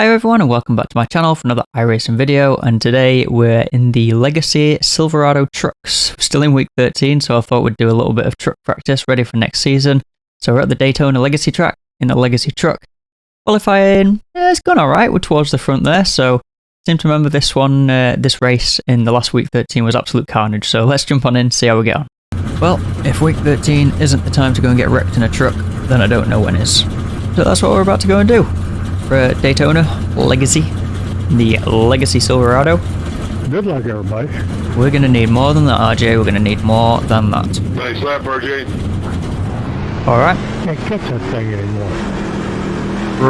Hi everyone and welcome back to my channel for another iRacing video, and today we're in the Legacy Silverado trucks. We're still in week 13, so I thought we'd do a little bit of truck practice ready for next season. So we're at the Daytona Legacy track in the Legacy truck. Qualifying, it's gone alright, we're towards the front there, so I seem to remember this one, this race in the last week 13 was absolute carnage, so let's jump on in and see how we get on. Well, if week 13 isn't the time to go and get wrecked in a truck, then I don't know when is. So that's what we're about to go and do. For Daytona Legacy, the Legacy Silverado. Good luck, everybody. We're going to need more than that, RJ. We're going to need more than that. Nice lap, RJ. Alright. Can't catch that thing anymore.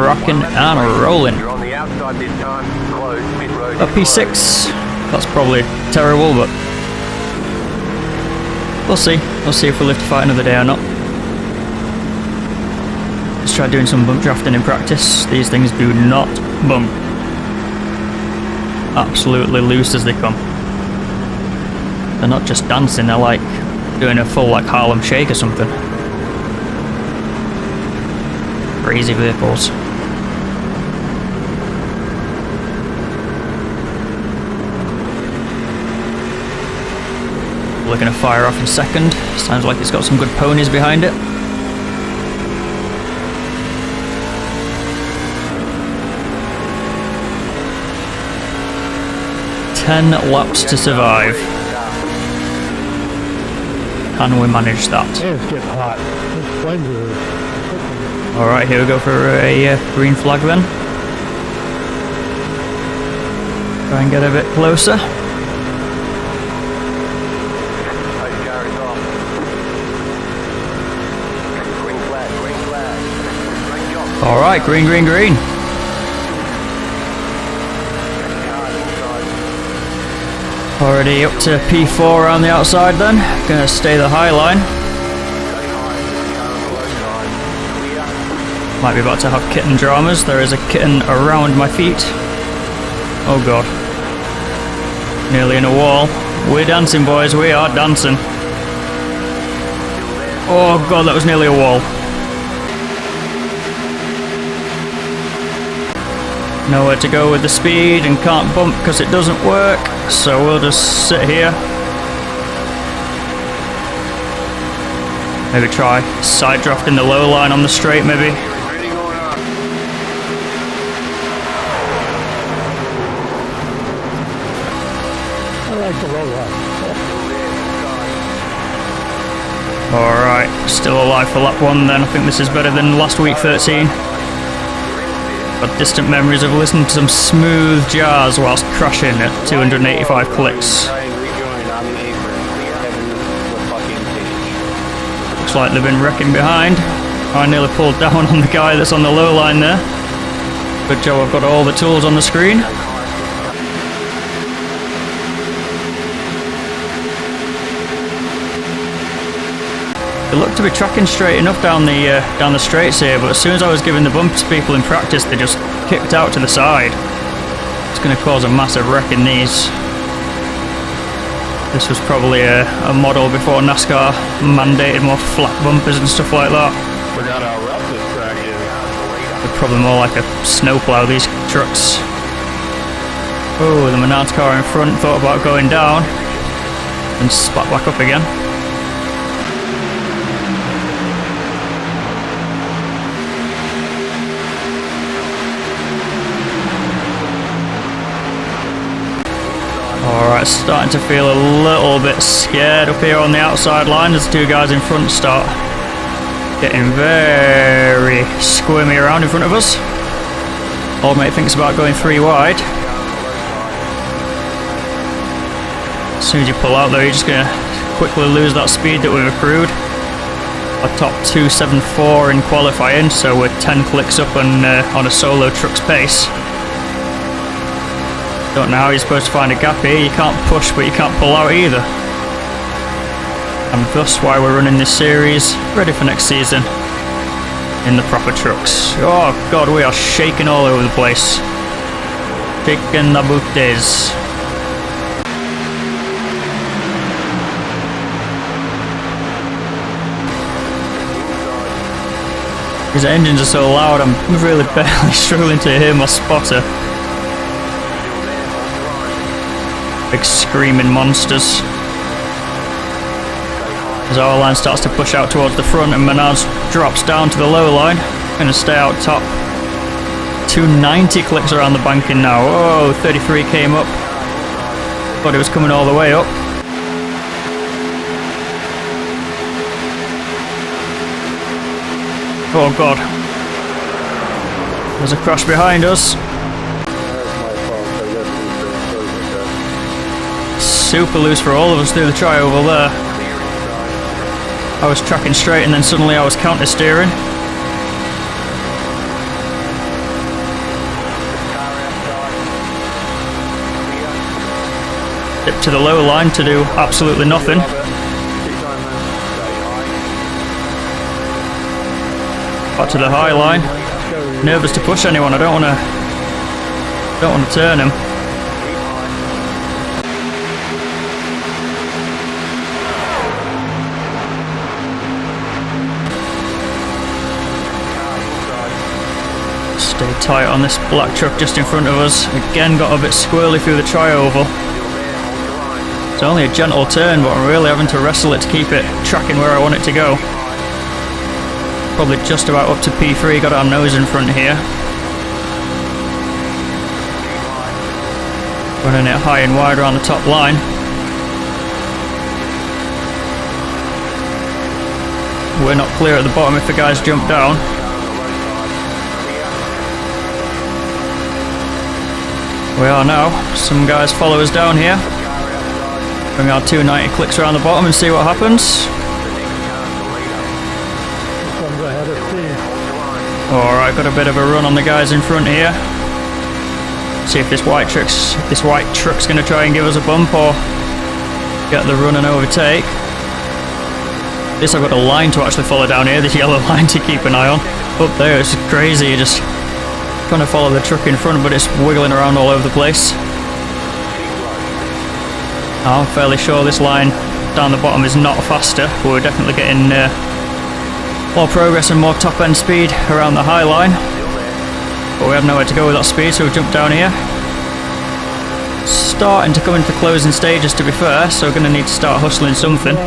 Rocking and rolling. You're on the outside this time. Close, mid road. A P6. That's probably terrible, but we'll see. We'll see if we live to fight another day or not. Let's try doing some bump drafting in practice. These things do not bump. Absolutely loose as they come. They're not just dancing, they're like doing a full like Harlem Shake or something. Crazy vehicles. We're going to fire off in second. Sounds like it's got some good ponies behind it. 10 laps to survive. Can we manage that? It's getting hot. This flames are... Alright, here we go for a green flag then. Try and get a bit closer. Alright, green, green, green. Already up to P4 around the outside then. Gonna stay the high line. Might be about to have kitten dramas. There is a kitten around my feet. Oh god. Nearly in a wall. We're dancing, boys. We are dancing. Oh god, that was nearly a wall. Nowhere to go with the speed and can't bump because it doesn't work, so we'll just sit here. Maybe try side drafting the low line on the straight, maybe. I like the low line. Alright, still alive for lap 1 then. I think this is better than last week 13. Got distant memories of listening to some smooth jazz whilst crashing at 285 clicks. Looks like they've been wrecking behind. I nearly pulled down on the guy that's on the low line there. Good job I've got all the tools on the screen. They look to be tracking straight enough down the straights here, but as soon as I was giving the bump to people in practice, they just kicked out to the side. It's going to cause a massive wreck in these. This was probably a model before NASCAR mandated more flat bumpers and stuff like that. Forgot how rough this track is. They're probably more like a snowplow, these trucks. Oh, the Menard's car in front thought about going down and spat back up again. Alright, starting to feel a little bit scared up here on the outside line as the two guys in front start getting very squirmy around in front of us. Old mate thinks about going 3 wide. As soon as you pull out though, you're just going to quickly lose that speed that we've accrued. I topped 274 in qualifying, so we're 10 clicks up on a solo truck's pace. Don't know how you're supposed to find a gap here. You can't push, but you can't pull out either. And thus why we're running this series, ready for next season, in the proper trucks. Oh god, we are shaking all over the place. Shaking the booties. His engines are so loud, I'm really barely struggling to hear my spotter. Big screaming monsters. As our line starts to push out towards the front and Menards drops down to the lower line. Gonna stay out top. 290 clicks around the banking now. Whoa, 33 came up. Thought it was coming all the way up. Oh god. There's a crash behind us. Super loose for all of us through the tri-oval there. I was tracking straight and then suddenly I was counter steering. Dip to the lower line to do absolutely nothing. Back to the high line. Nervous to push anyone. I don't want to turn him. Stay tight on this black truck just in front of us. Again got a bit squirrely through the tri-oval. It's only a gentle turn, but I'm really having to wrestle it to keep it tracking where I want it to go. Probably just about up to P3, got our nose in front here. Running it high and wide around the top line. We're not clear at the bottom if the guys jump down. We are now. Some guys follow us down here. Bring our 290 clicks around the bottom and see what happens. Alright, got a bit of a run on the guys in front here. See if this white truck's going to try and give us a bump or get the run and overtake. This I've got a line to actually follow down here, this yellow line to keep an eye on. Up there, it's crazy, you're just trying to follow the truck in front, but it's wiggling around all over the place. I'm fairly sure this line down the bottom is not faster, but we're definitely getting more progress and more top end speed around the high line. But we have nowhere to go with that speed, so we've jumped down here. Starting to come into closing stages, to be fair, so we're going to need to start hustling something.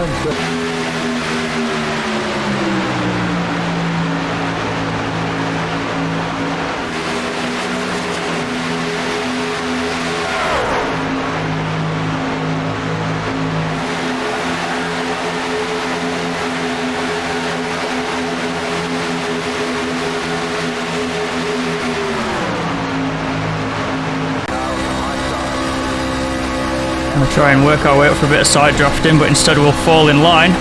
We'll try and work our way up for a bit of side drafting, but instead we'll fall in line.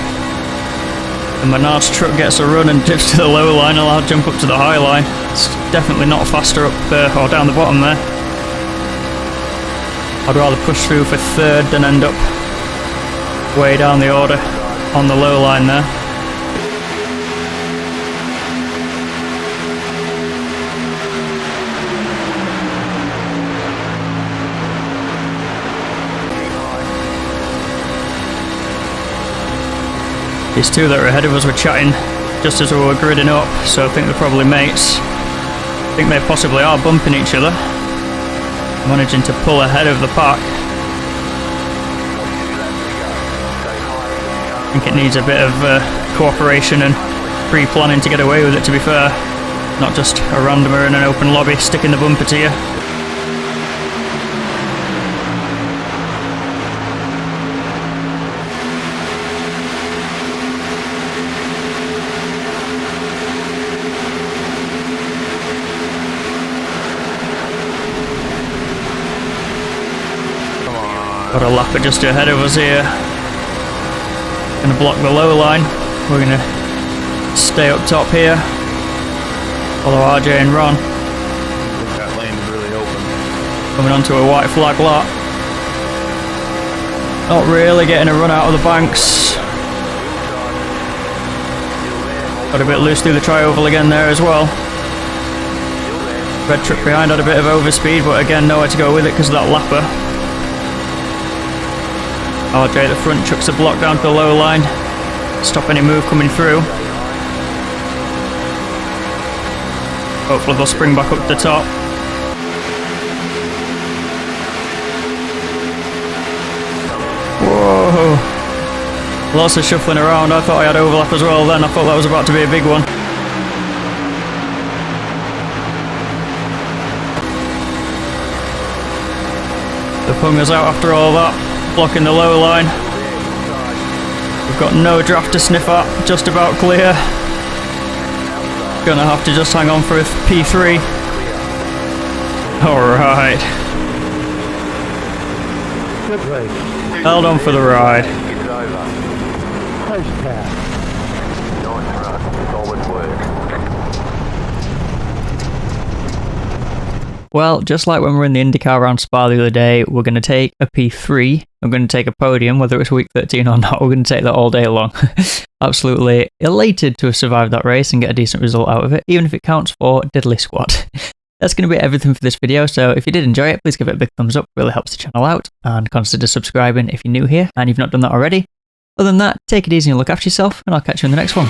The Menards truck gets a run and dips to the lower line, and I'll jump up to the high line. It's definitely not faster up or down the bottom there. I'd rather push through for third than end up way down the order on the low line there. These two that are ahead of us were chatting just as we were gridding up, so I think they're probably mates. I think they possibly are bumping each other, managing to pull ahead of the pack. I think it needs a bit of cooperation and pre-planning to get away with it, to be fair. Not just a randomer in an open lobby sticking the bumper to you. Got a lapper just ahead of us here. Gonna block the low line. We're gonna stay up top here. Follow RJ and Ron. That lane is really open. Coming onto a white flag lot. Not really getting a run out of the banks. Got a bit loose through the tri-oval again there as well. Red truck behind had a bit of overspeed, but again nowhere to go with it because of that lapper. RJ, the front trucks are blocked down to the low line. Stop any move coming through. Hopefully they'll spring back up to the top. Whoa. Lots of shuffling around. I thought I had overlap as well then. I thought that was about to be a big one. The punger's out after all that, blocking the low line. We've got no draft to sniff at, just about clear. Gonna have to just hang on for a P3. Alright. Good race. Held on for the ride. It's over. Nice pass. Nice run. Solid work. Well, just like when we were in the IndyCar round Spa the other day, we're going to take a P3. I'm going to take a podium, whether it's week 13 or not. We're going to take that all day long. Absolutely elated to have survived that race and get a decent result out of it, even if it counts for diddly squat. That's going to be everything for this video, so if you did enjoy it, please give it a big thumbs up. It really helps the channel out, and consider subscribing if you're new here and you've not done that already. Other than that, take it easy and look after yourself, and I'll catch you in the next one.